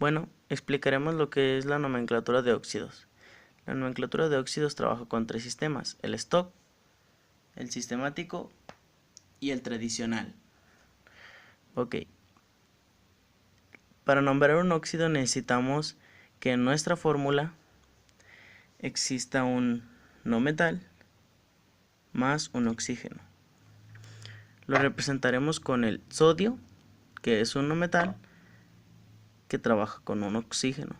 Bueno, explicaremos lo que es la nomenclatura de óxidos. La nomenclatura de óxidos trabaja con tres sistemas: el stock, el sistemático y el tradicional. Ok, para nombrar un óxido necesitamos que en nuestra fórmula exista un no metal más un oxígeno. Lo representaremos con el sodio, que es un no metal que trabaja con un oxígeno.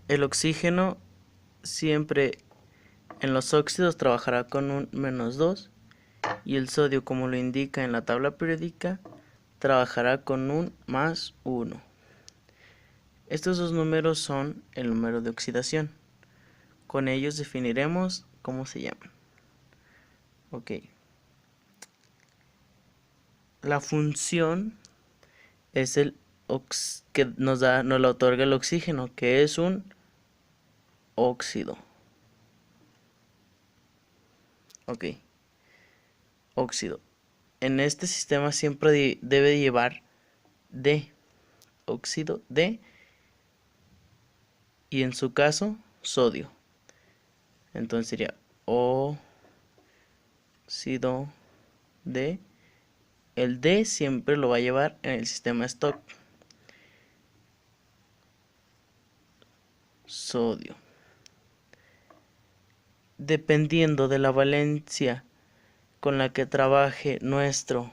El oxígeno siempre en los óxidos trabajará con un -2 y el sodio, como lo indica en la tabla periódica, trabajará con un +1. Estos dos números son el número de oxidación. Con ellos definiremos cómo se llaman. Ok. La función es el que nos lo otorga el oxígeno, que es un óxido. Ok. Óxido. En este sistema siempre debe llevar D. Óxido D. Y en su caso, sodio. Entonces sería óxido D. El D siempre lo va a llevar en el sistema stock. Sodio. Dependiendo de la valencia con la que trabaje nuestro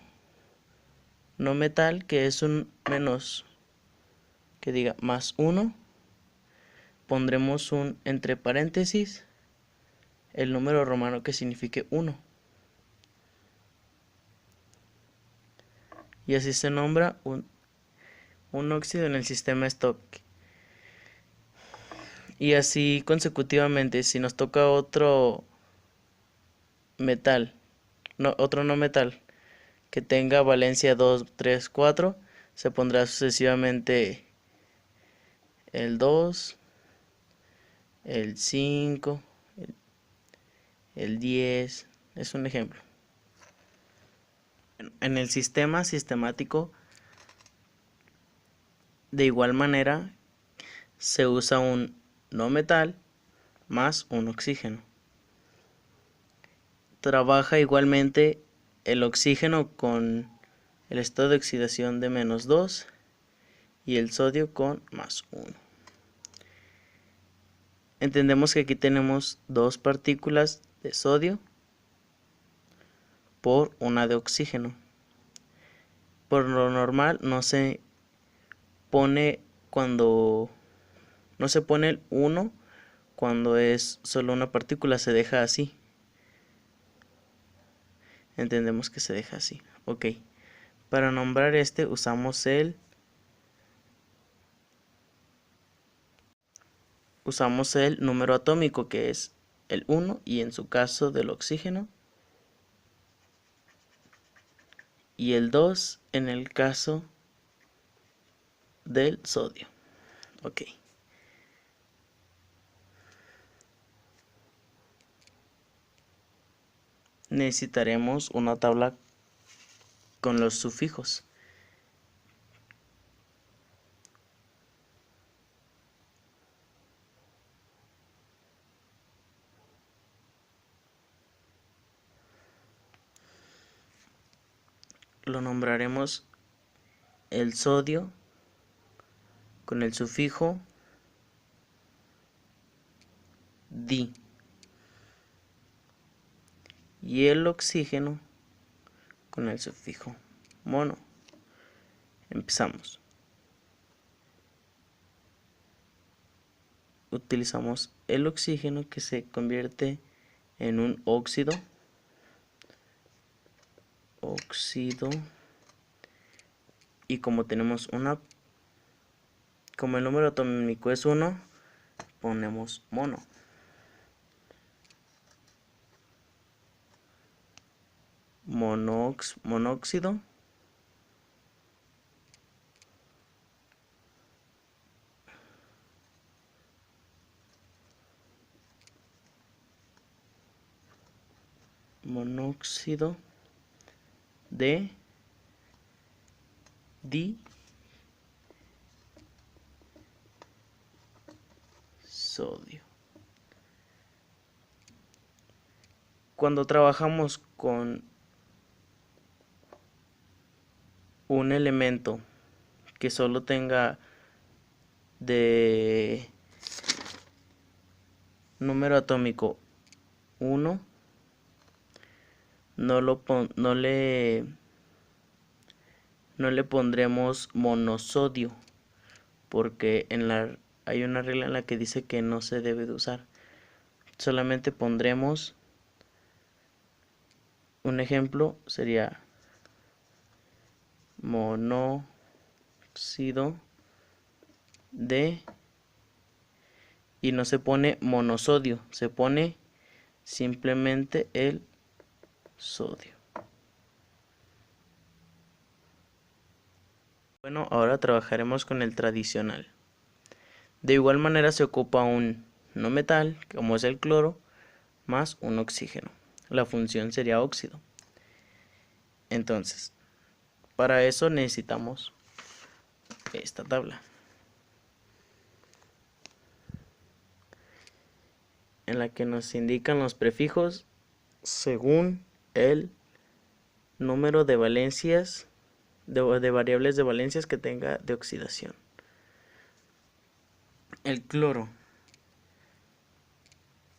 no metal, que es un menos, que diga +1, pondremos un entre paréntesis el número romano que signifique 1. Y así se nombra un óxido en el sistema stock. Y así consecutivamente, si nos toca otro metal, otro no metal, que tenga valencia 2, 3, 4, se pondrá sucesivamente el 2, el 5, el 10, es un ejemplo. En el sistema sistemático, de igual manera, se usa un no metal más un oxígeno. Trabaja igualmente el oxígeno con el estado de oxidación de -2 y el sodio con +1. Entendemos que aquí tenemos dos partículas de sodio por una de oxígeno. Por lo normal no se pone el 1 cuando es solo una partícula, se deja así. Entendemos que se deja así. Ok. Para nombrar este usamos el número atómico, que es el 1, y en su caso del oxígeno, y el 2 en el caso del sodio. Ok. Necesitaremos una tabla con los sufijos. Lo nombraremos el sodio con el sufijo di y el oxígeno con el sufijo mono. Empezamos. Utilizamos el oxígeno, que se convierte en un óxido. Y como tenemos como el número atómico es 1, ponemos mono. Monóxido. Monóxido de disodio. Cuando trabajamos con un elemento que solo tenga de número atómico 1, no le pondremos monosodio, porque hay una regla en la que dice que no se debe de usar. Solamente pondremos un ejemplo, sería monóxido de, y no se pone monosodio, se pone simplemente el sodio. Bueno, ahora trabajaremos con el tradicional. De igual manera se ocupa un no metal, como es el cloro, más un oxígeno. La función sería óxido. Entonces, para eso necesitamos esta tabla, en la que nos indican los prefijos según el número de valencias, de variables de valencias que tenga de oxidación. El cloro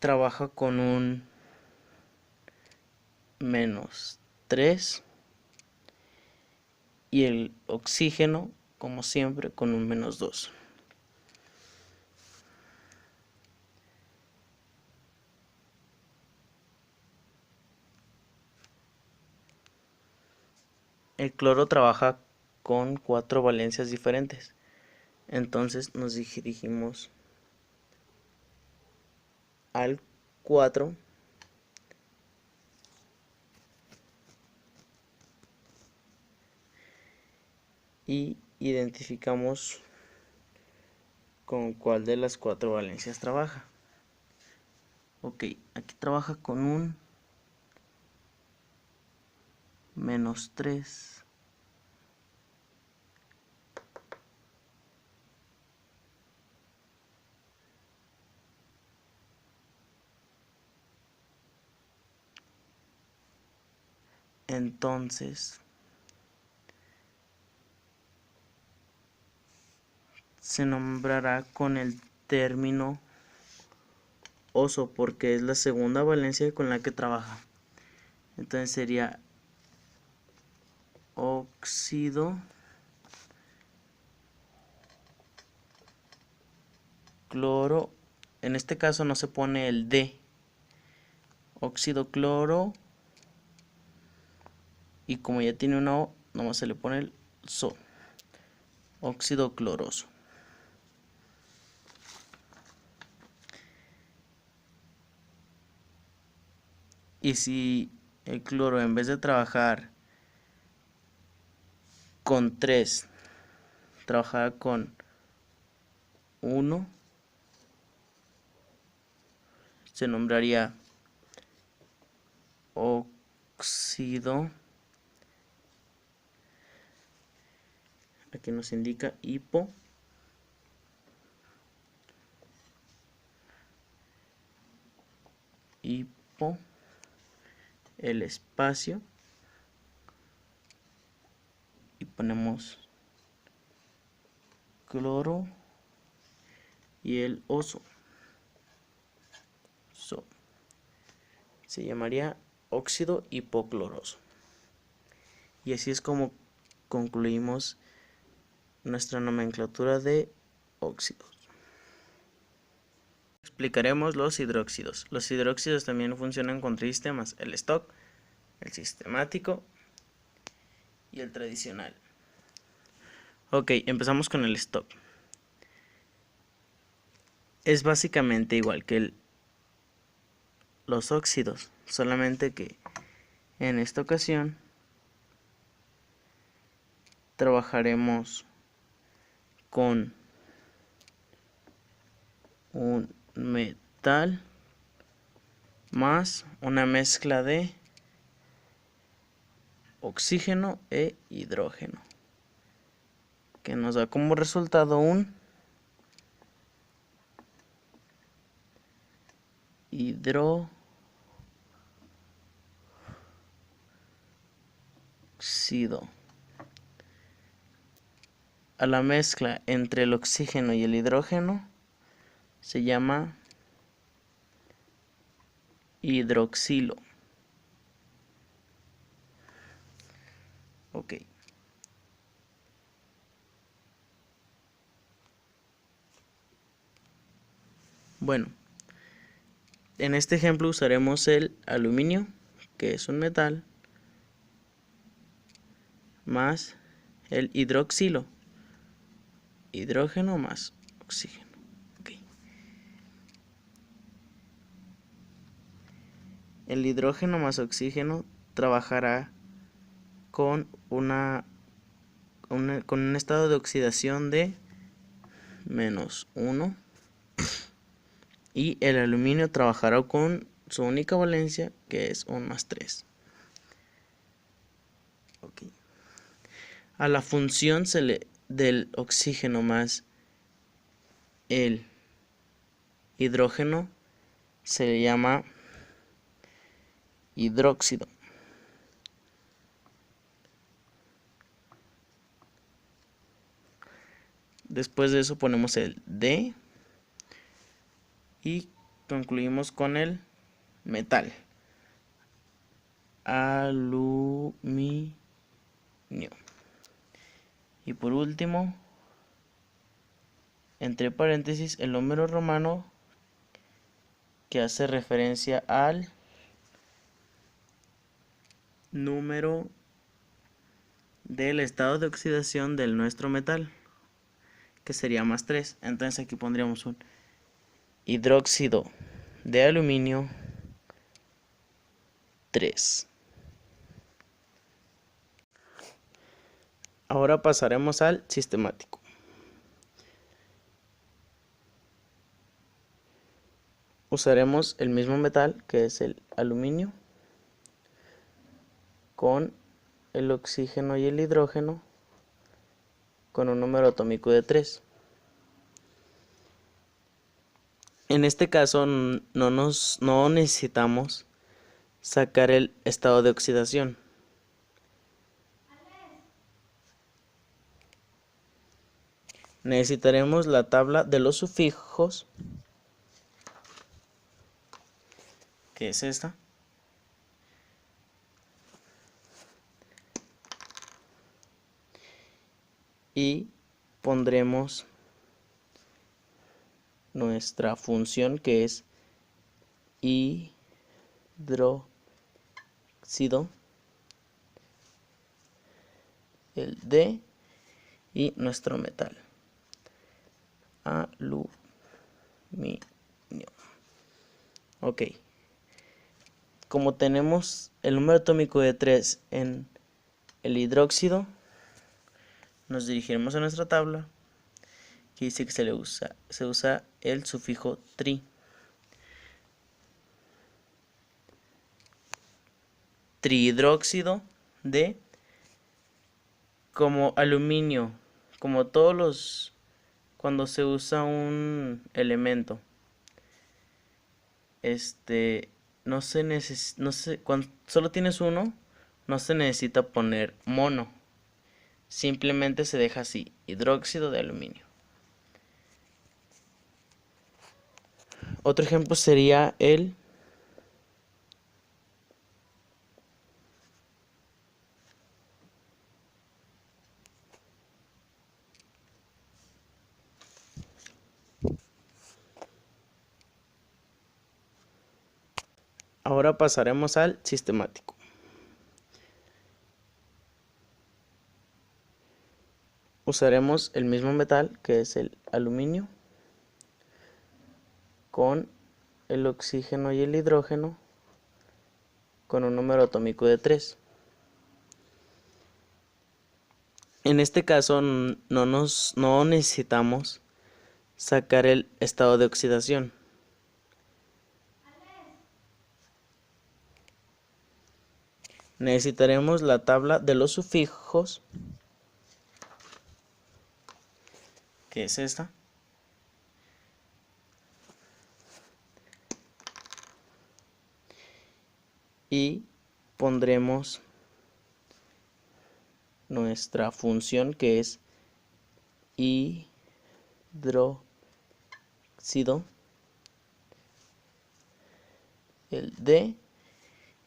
trabaja con un -3 y el oxígeno, como siempre, con un -2. El cloro trabaja con 4 valencias diferentes. Entonces nos dirigimos al 4 y identificamos con cuál de las 4 valencias trabaja. Ok, aquí trabaja con un -3. Entonces se nombrará con el término oso, porque es la segunda valencia con la que trabaja. Entonces sería óxido cloro. En este caso no se pone el D. Óxido cloro. Y como ya tiene una O, nomás se le pone el SO. Óxido cloroso. Y si el cloro, en vez de trabajar con 3, trabajara con 1, se nombraría óxido. Aquí nos indica hipo. El espacio, y ponemos cloro y el oso. Se llamaría óxido hipocloroso. Y así es como concluimos nuestra nomenclatura de óxidos. Explicaremos los hidróxidos. Los hidróxidos también funcionan con 3 sistemas: el stock, el sistemático y el tradicional. Ok, empezamos con el stock. Es básicamente igual que los óxidos, solamente que en esta ocasión trabajaremos con un metal más una mezcla de oxígeno e hidrógeno. que nos da como resultado un hidróxido. A la mezcla entre el oxígeno y el hidrógeno se llama hidroxilo. Ok. Bueno, en este ejemplo usaremos el aluminio, que es un metal, más el hidroxilo, hidrógeno más oxígeno. Okay. El hidrógeno más oxígeno trabajará con con un estado de oxidación de -1, y el aluminio trabajará con su única valencia, que es un +3. Okay. A la función del oxígeno más el hidrógeno se le llama hidróxido. Después de eso ponemos el D y concluimos con el metal, aluminio. Y por último, entre paréntesis, el número romano que hace referencia al número del estado de oxidación del nuestro metal, que sería +3. Entonces aquí pondríamos un hidróxido de aluminio 3. Ahora pasaremos al sistemático. Usaremos el mismo metal, que es el aluminio, con el oxígeno y el hidrógeno con un número atómico de 3. En este caso no necesitamos sacar el estado de oxidación. Necesitaremos la tabla de los sufijos, que es esta. Y pondremos nuestra función, que es hidróxido, el D, y nuestro metal, aluminio. Ok. Como tenemos el número atómico de 3 en el hidróxido, nos dirigiremos a nuestra tabla, que dice que se usa el sufijo tri. Trihidróxido de, como aluminio, como cuando se usa un elemento, cuando solo tienes uno, no se necesita poner mono, simplemente se deja así, hidróxido de aluminio. Otro ejemplo sería el Ahora pasaremos al sistemático. Usaremos el mismo metal, que es el aluminio, con el oxígeno y el hidrógeno con un número atómico de 3. En este caso no necesitamos sacar el estado de oxidación. Necesitaremos la tabla de los sufijos, que es esta. Y pondremos nuestra función, que es hidróxido, el D,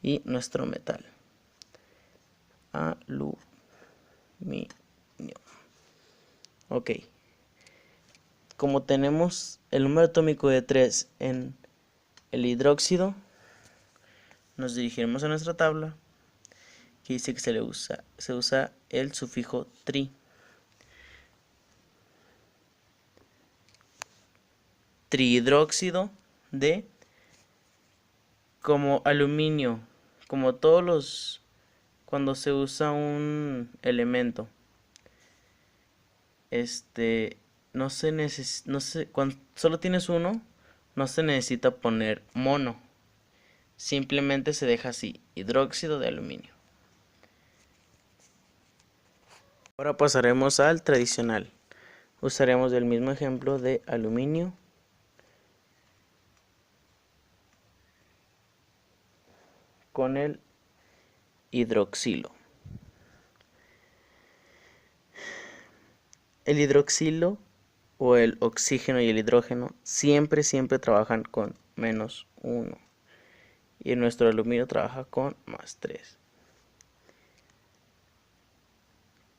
y nuestro metal, aluminio. Ok. Como tenemos el número atómico de 3 en el hidróxido, nos dirigiremos a nuestra tabla, que dice que se usa el sufijo tri. Trihidróxido de, como aluminio, como todos los, cuando se usa un elemento, cuando solo tienes uno, no se necesita poner mono, simplemente se deja así, hidróxido de aluminio. Ahora pasaremos al tradicional. Usaremos el mismo ejemplo de aluminio con el hidroxilo. El hidroxilo o el oxígeno y el hidrógeno siempre trabajan con -1 y nuestro aluminio trabaja con +3.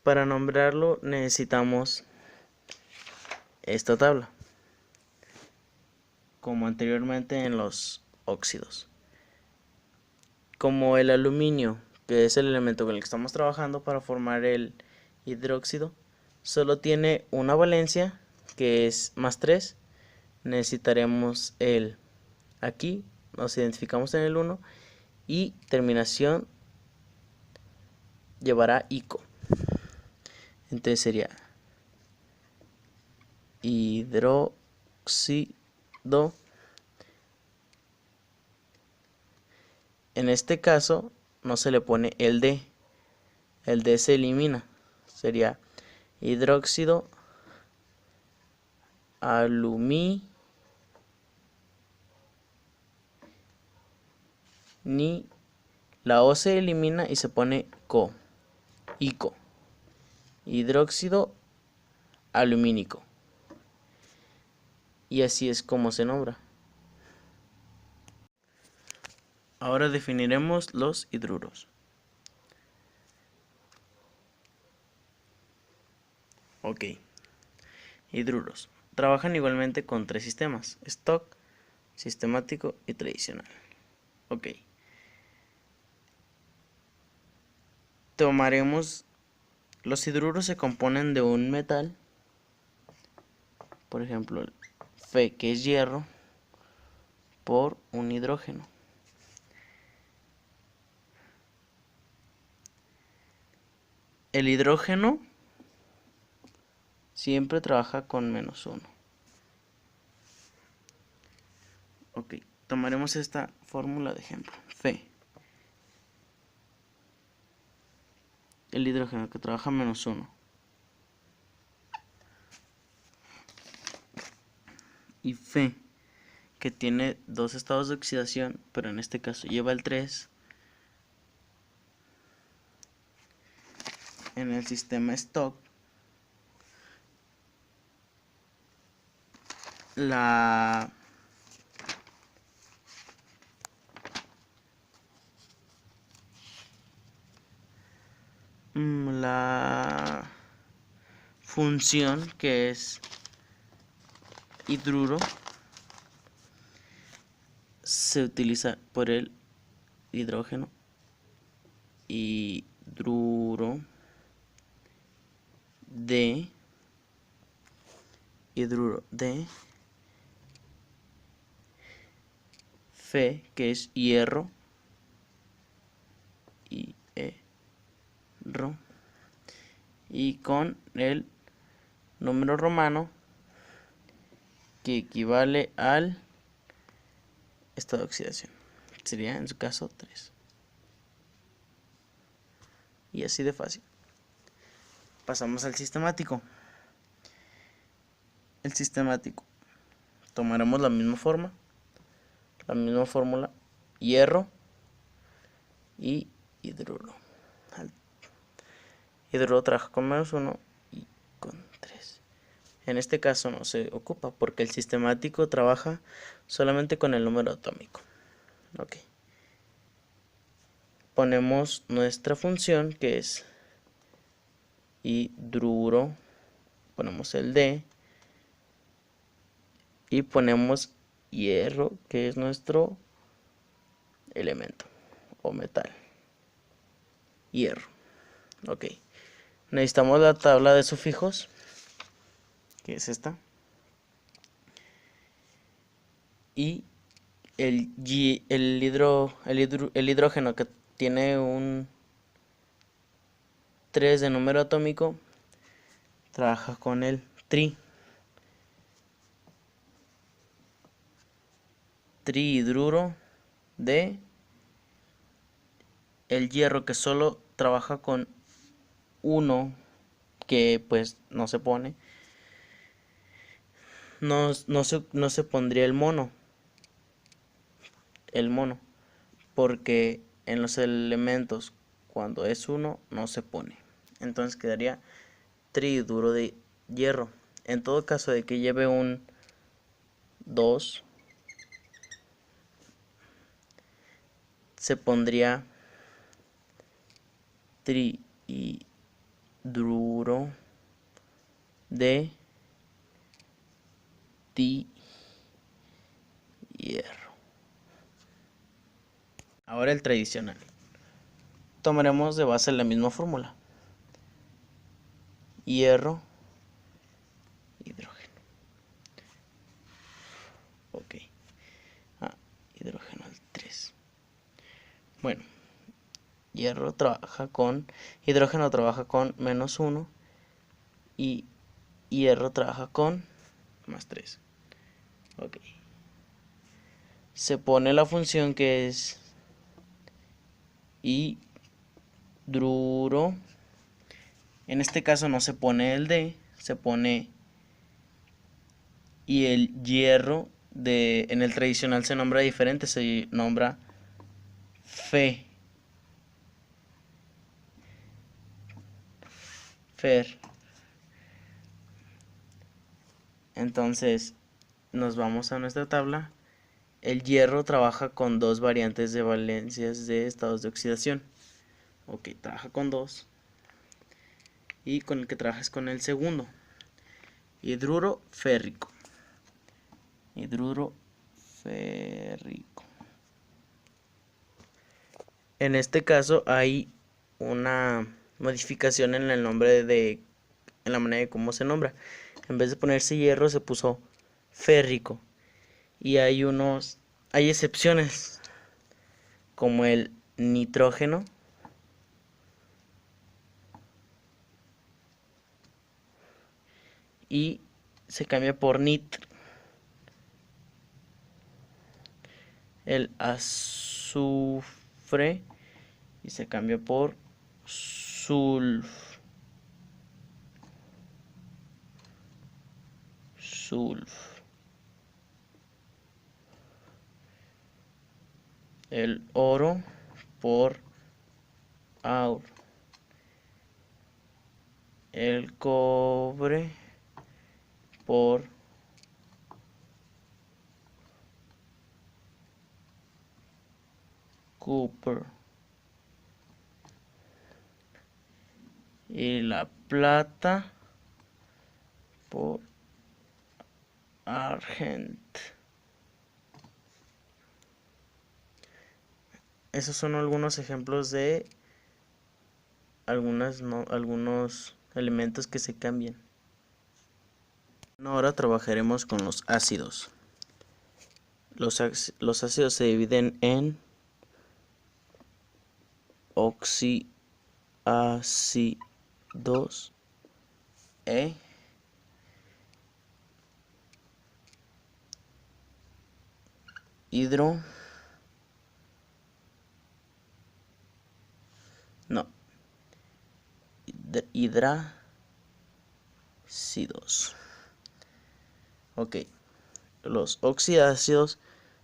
Para nombrarlo necesitamos esta tabla, como anteriormente en los óxidos. Como el aluminio, que es el elemento con el que estamos trabajando para formar el hidróxido, solo tiene una valencia, que es +3, necesitaremos aquí nos identificamos en el 1 y terminación llevará ico. Entonces sería hidróxido. En este caso no se le pone el D se elimina, sería hidróxido aluminio, la O se elimina y se pone ico, hidróxido alumínico, y así es como se nombra. Ahora definiremos los hidruros. Ok, hidruros. Trabajan igualmente con 3 sistemas: stock, sistemático y tradicional. Ok. Los hidruros se componen de un metal, por ejemplo el Fe, que es hierro, por un hidrógeno. El hidrógeno siempre trabaja con -1. Ok, tomaremos esta fórmula de ejemplo. Fe, el hidrógeno que trabaja -1. Y Fe, que tiene 2 estados de oxidación, pero en este caso lleva el 3. En el sistema stock, la función, que es hidruro, se utiliza por el hidrógeno, hidruro de Fe, que es hierro, y con el número romano, que equivale al estado de oxidación, sería en su caso 3. Y así de fácil. Pasamos al sistemático. el sistemático. Tomaremos la misma fórmula, hierro y hidruro. Hidruro trabaja con -1 y con 3. En este caso no se ocupa porque el sistemático trabaja solamente con el número atómico. Ok. Ponemos nuestra función que es hidruro, ponemos el D y ponemos hierro, que es nuestro elemento o metal. Hierro. Ok. Necesitamos la tabla de sufijos, que es esta. Y el hidrógeno que tiene un 3 de número atómico trabaja con el trihidruro de el hierro, que solo trabaja con 1, que pues no se pone. No se pondría el mono, porque en los elementos cuando es 1 no se pone. Entonces quedaría trihidruro de hierro. En todo caso de que lleve un 2, se pondría trihidruro de hierro. Ahora el tradicional. Tomaremos de base la misma fórmula. Hierro, hidrógeno. Ok. Hidrógeno al 3. Bueno, hidrógeno trabaja con -1 y hierro trabaja con +3. Ok. Se pone la función que es hidruro. En este caso no se pone el D, se pone, y el hierro en el tradicional se nombra diferente, se nombra Fe. Fer. Entonces nos vamos a nuestra tabla. El hierro trabaja con dos variantes de valencias de estados de oxidación. Ok, trabaja con 2. Y con el que trabaja es con el segundo. Hidruro férrico. Hidruro férrico. En este caso hay una modificación en el nombre en la manera de cómo se nombra. En vez de ponerse hierro se puso férrico. Y hay excepciones, como el nitrógeno, y se cambia por nitr. El azufre y se cambia por sulf. El oro por aur. El cobre por copper. Y la plata por argent. Esos son algunos ejemplos de algunos elementos que se cambian. Ahora trabajaremos con los ácidos. Los ácidos se dividen en oxiácidos e hidrácidos. Ok, los oxidácidos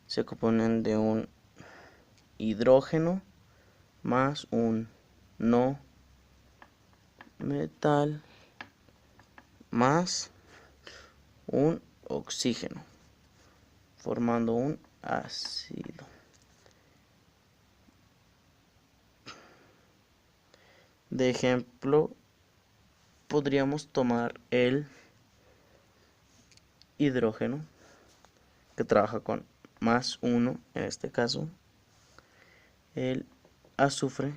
se componen de un hidrógeno más un no metal más un oxígeno, formando un ácido. De ejemplo, podríamos tomar el hidrógeno, que trabaja con más 1 en este caso, el azufre,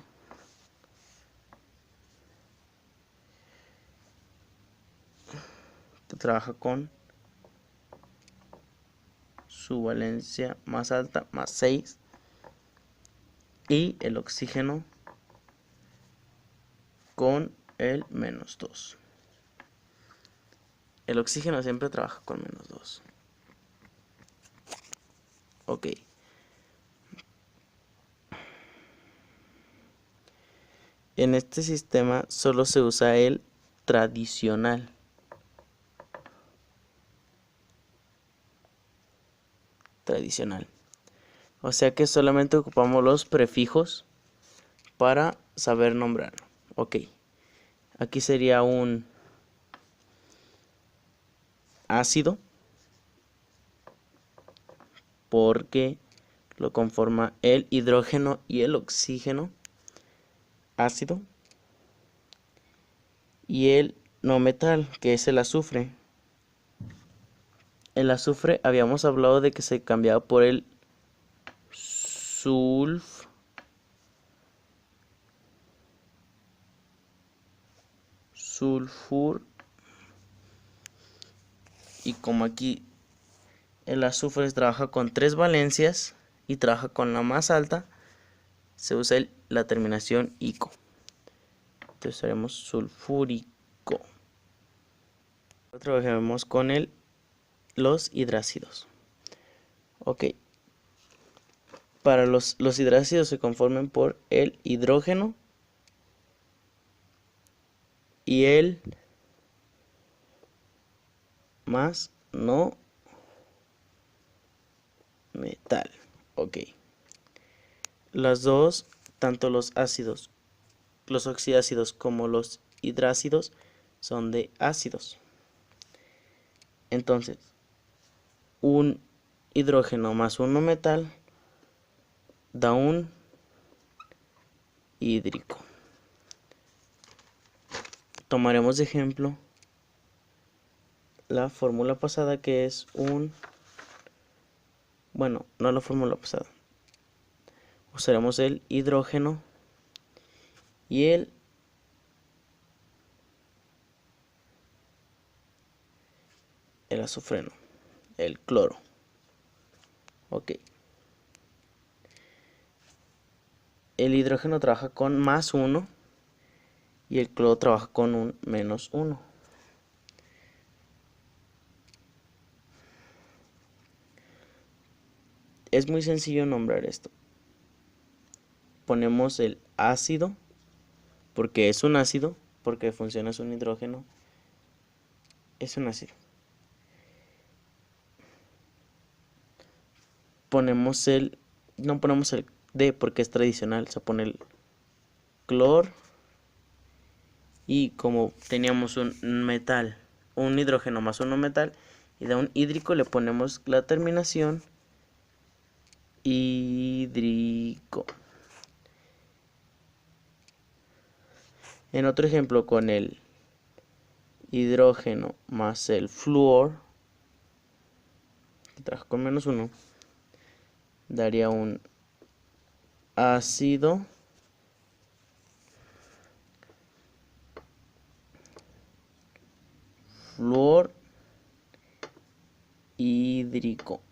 que trabaja con su valencia más alta, más 6, y el oxígeno con el menos 2. El oxígeno siempre trabaja con menos 2. Ok. En este sistema solo se usa el tradicional. O sea que solamente ocupamos los prefijos para saber nombrarlo. Ok. Aquí sería un ácido porque lo conforma el hidrógeno y el oxígeno, ácido, y el no metal, que es el azufre. El azufre habíamos hablado de que se cambiaba por el sulfur, y como aquí el azufre trabaja con 3 valencias y trabaja con la más alta, se usa la terminación ico. Entonces haremos sulfúrico. Trabajemos con los hidrácidos. Ok. Para los hidrácidos se conforman por el hidrógeno y el más no metal. Ok. Las dos, tanto los ácidos, los oxidácidos como los hidrácidos, son de ácidos. Entonces, un hidrógeno más un no metal da un hídrico. Tomaremos de ejemplo la fórmula pasada, que es bueno, no la fórmula pasada. Usaremos el hidrógeno y el azufreno, el cloro. Ok. El hidrógeno trabaja con más 1 y el cloro trabaja con un menos 1. Es muy sencillo nombrar esto. Ponemos el ácido, porque es un ácido, porque funciona es un hidrógeno, es un ácido. Ponemos no ponemos el D porque es tradicional, se pone el clor, y como teníamos un metal, un hidrógeno más un metal y da un hídrico, le ponemos la terminación hídrico. En otro ejemplo, con el hidrógeno más el flúor, que trabaja con menos 1, daría un ácido flúor hídrico.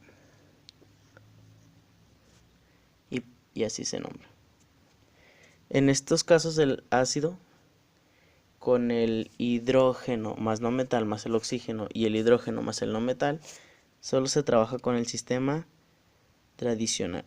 Y así se nombra. En estos casos, el ácido con el hidrógeno más no metal más el oxígeno y el hidrógeno más el no metal, solo se trabaja con el sistema tradicional.